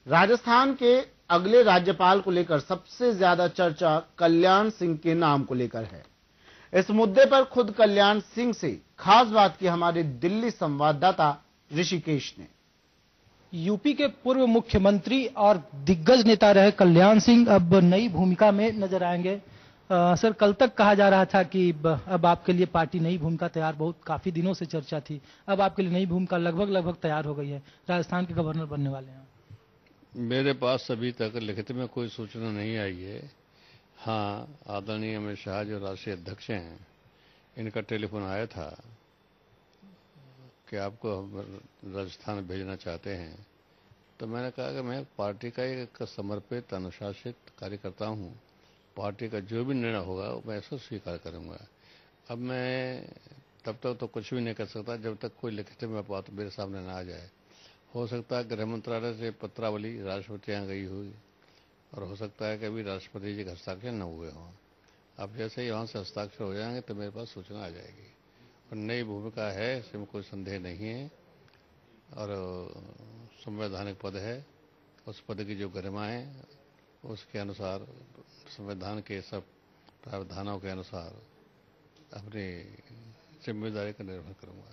राजस्थान के अगले राज्यपाल को लेकर सबसे ज्यादा चर्चा कल्याण सिंह के नाम को लेकर है। इस मुद्दे पर खुद कल्याण सिंह से खास बात की हमारे दिल्ली संवाददाता ऋषिकेश ने। यूपी के पूर्व मुख्यमंत्री और दिग्गज नेता रहे कल्याण सिंह अब नई भूमिका में नजर आएंगे। सर, कल तक कहा जा रहा था कि अब आपके लिए पार्टी नई भूमिका तैयार, बहुत काफी दिनों से चर्चा थी, अब आपके लिए नई भूमिका लगभग तैयार हो गई है, राजस्थान के गवर्नर बनने वाले हैं। मेरे पास अभी तक लिखित में कोई सूचना नहीं आई है। हाँ, आदरणीय अमित शाह जो राष्ट्रीय अध्यक्ष हैं, इनका टेलीफोन आया था कि आपको हम राजस्थान भेजना चाहते हैं। तो मैंने कहा कि मैं पार्टी का एक समर्पित अनुशासित कार्यकर्ता हूं, पार्टी का जो भी निर्णय होगा मैं इसको स्वीकार करूंगा। अब मैं तब तक तो कुछ भी नहीं कर सकता जब तक कोई लिखित में बात मेरे सामने ना आ जाए। हो सकता है गृह मंत्रालय से पत्रावली राष्ट्रपति यहाँ गई हुई, और हो सकता है कि अभी राष्ट्रपति जी के हस्ताक्षर न हुए हों। अब जैसे ही वहाँ से हस्ताक्षर हो जाएंगे तो मेरे पास सूचना आ जाएगी। और नई भूमिका है, इसमें कोई संदेह नहीं है, और संवैधानिक पद है। उस पद की जो गरिमा है उसके अनुसार, संविधान के सब प्रावधानों के अनुसार अपनी जिम्मेदारी का निर्वहन करूंगा।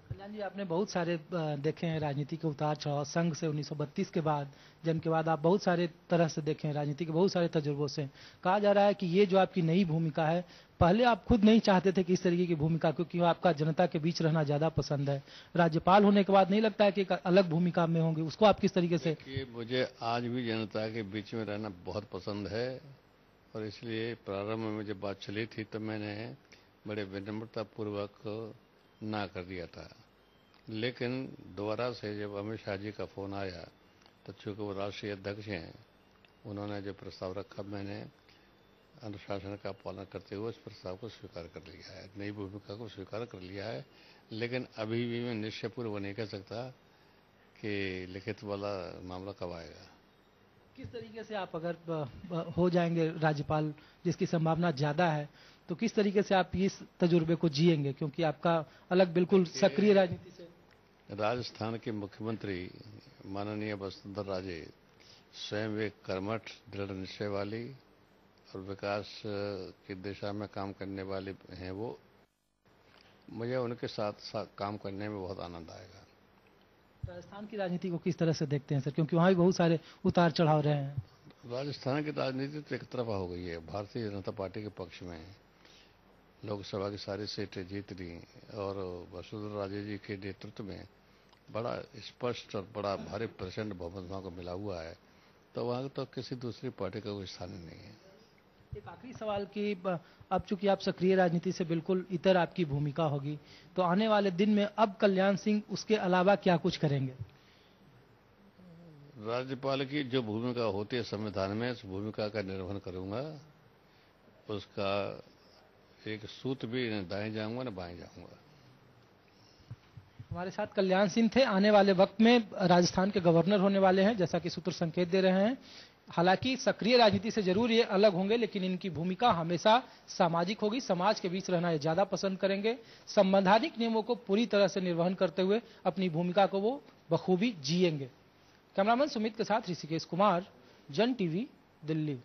कल्याण जी, आपने बहुत सारे देखे हैं राजनीति के उतार चढ़ाव, संघ से 1932 के बाद, जन्म के बाद आप बहुत सारे तरह से देखे हैं राजनीति के बहुत सारे तजुर्बों से। कहा जा रहा है कि ये जो आपकी नई भूमिका है, पहले आप खुद नहीं चाहते थे कि इस तरीके की भूमिका, क्योंकि आपका जनता के बीच रहना ज्यादा पसंद है। राज्यपाल होने के बाद नहीं लगता है कि एक अलग भूमिका में होंगे, उसको आप किस तरीके से? मुझे आज भी जनता के बीच में रहना बहुत पसंद है, और इसलिए प्रारंभ में जब बात चली थी तो मैंने बड़े विनम्रतापूर्वक ना कर दिया था। लेकिन दोबारा से जब अमित शाह जी का फोन आया तो चूंकि वो राष्ट्रीय अध्यक्ष हैं, उन्होंने जो प्रस्ताव रखा, मैंने अनुशासन का पालन करते हुए उस प्रस्ताव को स्वीकार कर लिया है, नई भूमिका को स्वीकार कर लिया है। लेकिन अभी भी मैं निश्चयपूर्वक नहीं कह सकता कि लिखित वाला मामला कब आएगा। किस तरीके से आप अगर हो जाएंगे राज्यपाल, जिसकी संभावना ज्यादा है, तो किस तरीके से आप इस तजुर्बे को जिएंगे, क्योंकि आपका अलग बिल्कुल सक्रिय राजनीति से? राजस्थान के मुख्यमंत्री माननीय वसुंधरा राजे स्वयं एक कर्मठ, दृढ़ निश्चय वाली और विकास की दिशा में काम करने वाले हैं। वो मुझे उनके साथ काम करने में बहुत आनंद आएगा। राजस्थान की राजनीति को किस तरह से देखते हैं सर, क्योंकि वहाँ भी बहुत सारे उतार चढ़ाव रहे हैं? राजस्थान की राजनीति तो एक तरफा हो गई है, भारतीय जनता पार्टी के पक्ष में लोकसभा की सारी सीटें जीत ली, और वसुंधरा राजे जी के नेतृत्व में बड़ा स्पष्ट और बड़ा भारी प्रचंड बहुमत वहाँ को मिला हुआ है। तो वहाँ तो किसी दूसरी पार्टी का कोई स्थान नहीं है। एक आखिरी सवाल कि अब चूंकि आप सक्रिय राजनीति से बिल्कुल इतर आपकी भूमिका होगी, तो आने वाले दिन में अब कल्याण सिंह उसके अलावा क्या कुछ करेंगे? राज्यपाल की जो भूमिका होती है संविधान में, उस भूमिका का निर्वहन करूंगा। उसका एक सूत भी न दाएं जाऊंगा न बाएं जाऊंगा। हमारे साथ कल्याण सिंह थे। आने वाले वक्त में राजस्थान के गवर्नर होने वाले हैं, जैसा कि सूत्र संकेत दे रहे हैं। हालांकि सक्रिय राजनीति से जरूर ये अलग होंगे, लेकिन इनकी भूमिका हमेशा सामाजिक होगी, समाज के बीच रहना ये ज्यादा पसंद करेंगे। संवैधानिक नियमों को पूरी तरह से निर्वहन करते हुए अपनी भूमिका को वो बखूबी जिएंगे। कैमरामैन सुमित के साथ ऋषिकेश कुमार, जन टीवी, दिल्ली।